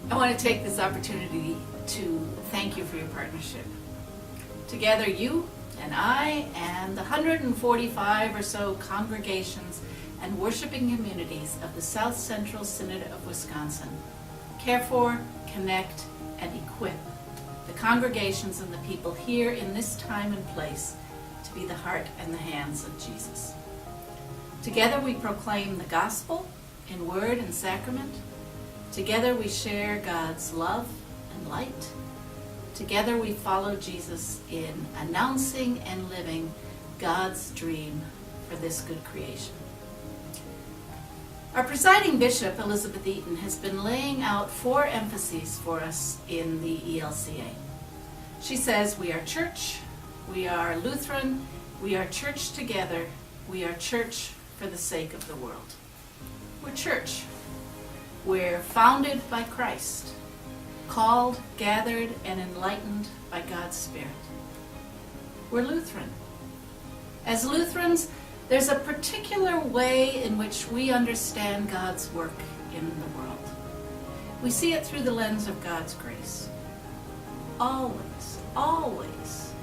I want to take this opportunity to thank you for your partnership. Together, you and I and the 145 or so congregations and worshiping communities of the South Central Synod of Wisconsin care for, connect, and equip the congregations and the people here in this time and place to be the heart and the hands of Jesus. Together we proclaim the gospel in word and sacrament. Together we share God's love and light. Together we follow Jesus in announcing and living God's dream for this good creation. Our presiding bishop, Elizabeth Eaton, has been laying out 4 emphases for us in the ELCA. She says we are church, we are Lutheran, we are church together, we are church for the sake of the world. We're church. We're founded by Christ, called, gathered, and enlightened by God's Spirit. We're Lutheran. As Lutherans, there's a particular way in which we understand God's work in the world. We see it through the lens of God's grace. Always, always,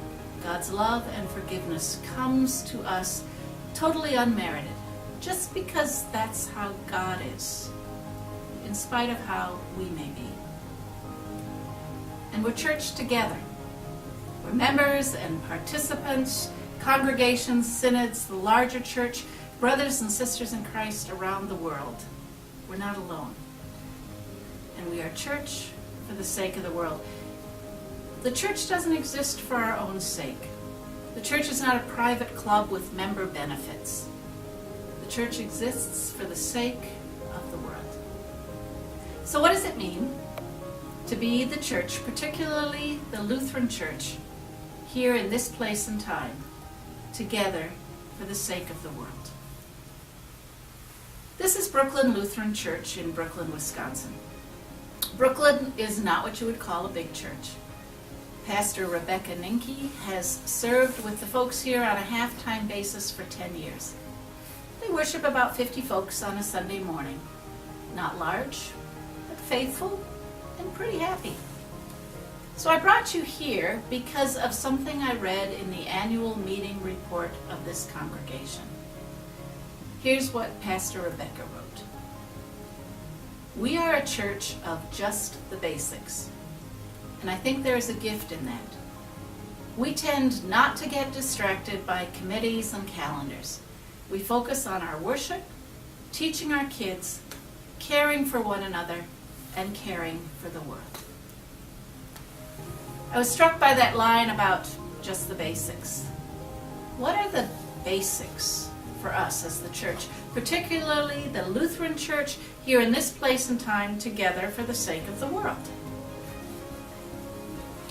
God's love and forgiveness comes to us totally unmerited, just because that's how God is, in spite of how we may be. And we're church together. We're members and participants, congregations, synods, the larger church, brothers and sisters in Christ around the world. We're not alone. And we are church for the sake of the world. The church doesn't exist for our own sake. The church is not a private club with member benefits. The church exists for the sake of the world. So what does it mean to be the church, particularly the Lutheran Church, here in this place and time, together for the sake of the world? This is Brooklyn Lutheran Church in Brooklyn, Wisconsin. Brooklyn is not what you would call a big church. Pastor Rebecca Ninke has served with the folks here on a half-time basis for 10 years. They worship about 50 folks on a Sunday morning. Not large, but faithful and pretty happy. So I brought you here because of something I read in the annual meeting report of this congregation. Here's what Pastor Rebecca wrote. We are a church of just the basics, and I think there is a gift in that. We tend not to get distracted by committees and calendars. We focus on our worship, teaching our kids, caring for one another, and caring for the world. I was struck by that line about just the basics. What are the basics for us as the church, particularly the Lutheran Church here in this place and time together for the sake of the world?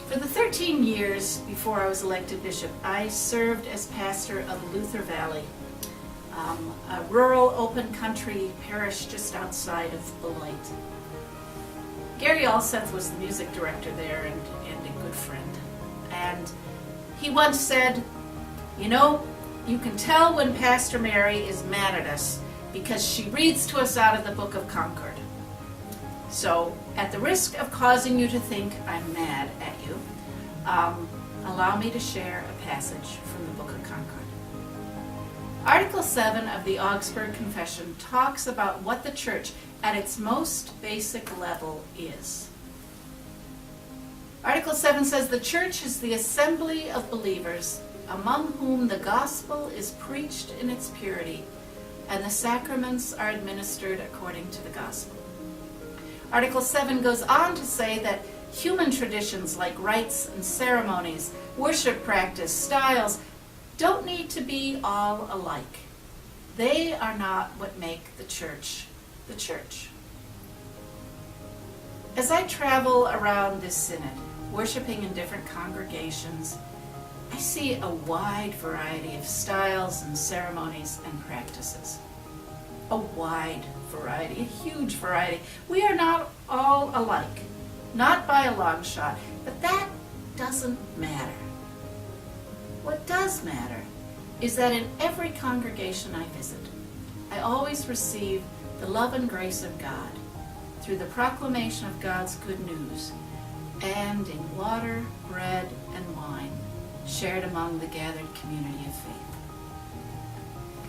For the 13 years before I was elected bishop, I served as pastor of Luther Valley, a rural open country parish just outside of Beloit. Gary Alseth was the music director there and a good friend. And he once said, you know, you can tell when Pastor Mary is mad at us because she reads to us out of the Book of Concord. So, at the risk of causing you to think I'm mad at you, allow me to share a passage from the Book of Concord. Article 7 of the Augsburg Confession talks about what the church at its most basic level is. Article 7 says the church is the assembly of believers among whom the gospel is preached in its purity and the sacraments are administered according to the gospel. Article 7 goes on to say that human traditions like rites and ceremonies, worship practice, styles, don't need to be all alike. They are not what make the church the church. As I travel around this synod, worshiping in different congregations, I see a wide variety of styles and ceremonies and practices. A wide variety, a huge variety. We are not all alike, not by a long shot, but that doesn't matter. What does matter is that in every congregation I visit, I always receive the love and grace of God through the proclamation of God's good news, and in water, bread, and wine shared among the gathered community of faith.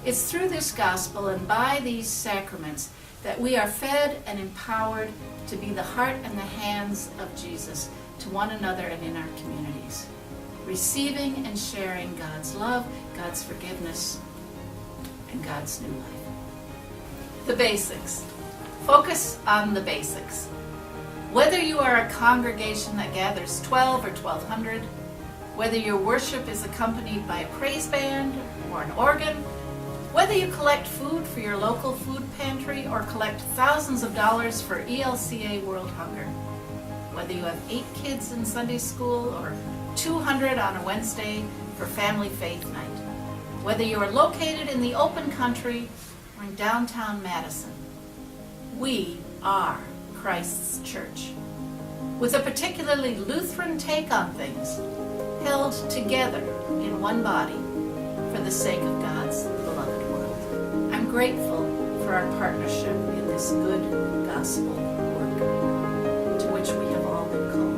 It's through this gospel and by these sacraments that we are fed and empowered to be the heart and the hands of Jesus to one another and in our communities, receiving and sharing God's love, God's forgiveness, and God's new life. The basics. Focus on the basics. Whether you are a congregation that gathers 12 or 1,200, whether your worship is accompanied by a praise band or an organ, whether you collect food for your local food pantry or collect thousands of dollars for ELCA World Hunger, whether you have 8 kids in Sunday school or 200 on a Wednesday for Family Faith Night, whether you are located in the open country or in downtown Madison, we are Christ's church, with a particularly Lutheran take on things, held together in one body for the sake of God's beloved world. I'm grateful for our partnership in this good gospel work to which we have all been called.